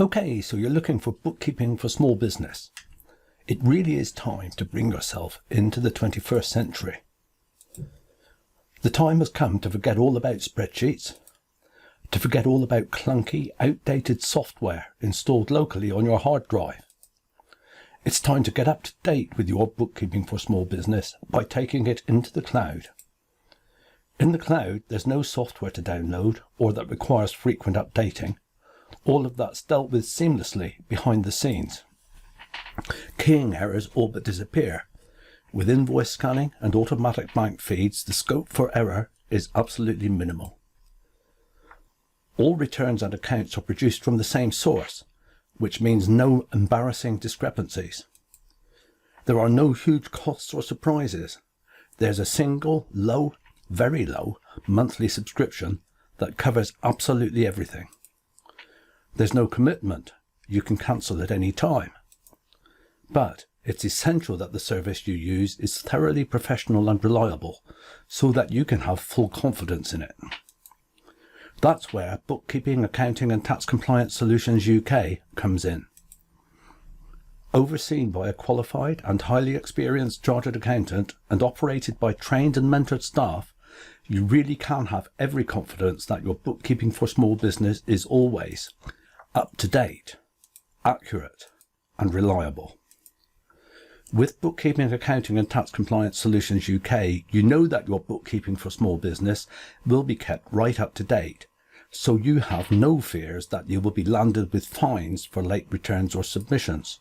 Okay, so you're looking for bookkeeping for small business. It really is time to bring yourself into the 21st century. The time has come to forget all about spreadsheets, to forget all about clunky, outdated software installed locally on your hard drive. It's time to get up to date with your bookkeeping for small business by taking it into the cloud. In the cloud, there's no software to download or that requires frequent updating. All of that's dealt with seamlessly behind the scenes. Keying errors all but disappear. With invoice scanning and automatic bank feeds, the scope for error is absolutely minimal. All returns and accounts are produced from the same source, which means no embarrassing discrepancies. There are no huge costs or surprises. There's a single, low, very low, monthly subscription that covers absolutely everything. There's no commitment. You can cancel at any time. But it's essential that the service you use is thoroughly professional and reliable so that you can have full confidence in it. That's where Bookkeeping, Accounting and Tax Compliance Solutions UK comes in. Overseen by a qualified and highly experienced chartered accountant and operated by trained and mentored staff, you really can have every confidence that your bookkeeping for small business is always up to date, accurate and reliable. With Bookkeeping, Accounting and Tax Compliance Solutions UK, you know that your bookkeeping for small business will be kept right up to date, so you have no fears that you will be landed with fines for late returns or submissions.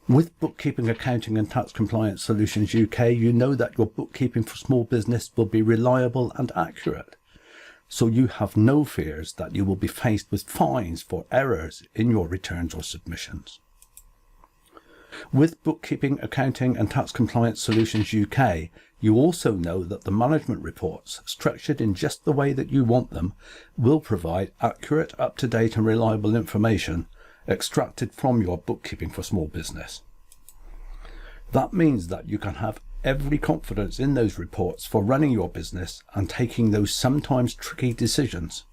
With Bookkeeping, Accounting and Tax Compliance Solutions UK, you know that your bookkeeping for small business will be reliable and accurate, so you have no fears that you will be faced with fines for errors in your returns or submissions. With Bookkeeping, Accounting and Tax Compliance Solutions UK, you also know that the management reports, structured in just the way that you want them, will provide accurate, up-to-date and reliable information extracted from your bookkeeping for small business. That means that you can have every confidence in those reports for running your business and taking those sometimes tricky decisions.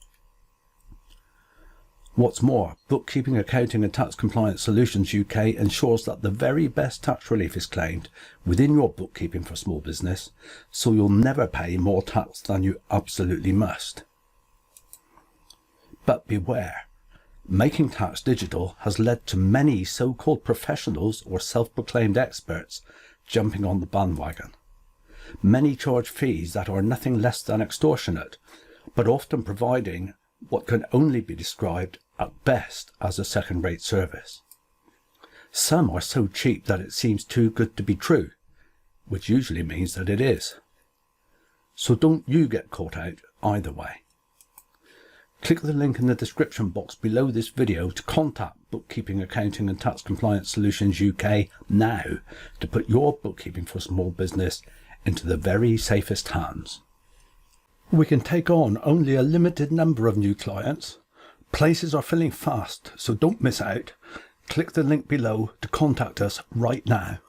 What's more, Bookkeeping, Accounting and Tax Compliance Solutions UK ensures that the very best tax relief is claimed within your bookkeeping for small business, so you'll never pay more tax than you absolutely must. But beware, making tax digital has led to many so-called professionals or self-proclaimed experts jumping on the bandwagon. Many charge fees that are nothing less than extortionate, but often providing what can only be described at best as a second-rate service. Some are so cheap that it seems too good to be true, which usually means that it is. So don't you get caught out either way. Click the link in the description box below this video to contact Bookkeeping, Accounting and Tax Compliance Solutions UK now to put your bookkeeping for small business into the very safest hands. We can take on only a limited number of new clients. Places are filling fast, so don't miss out. Click the link below to contact us right now.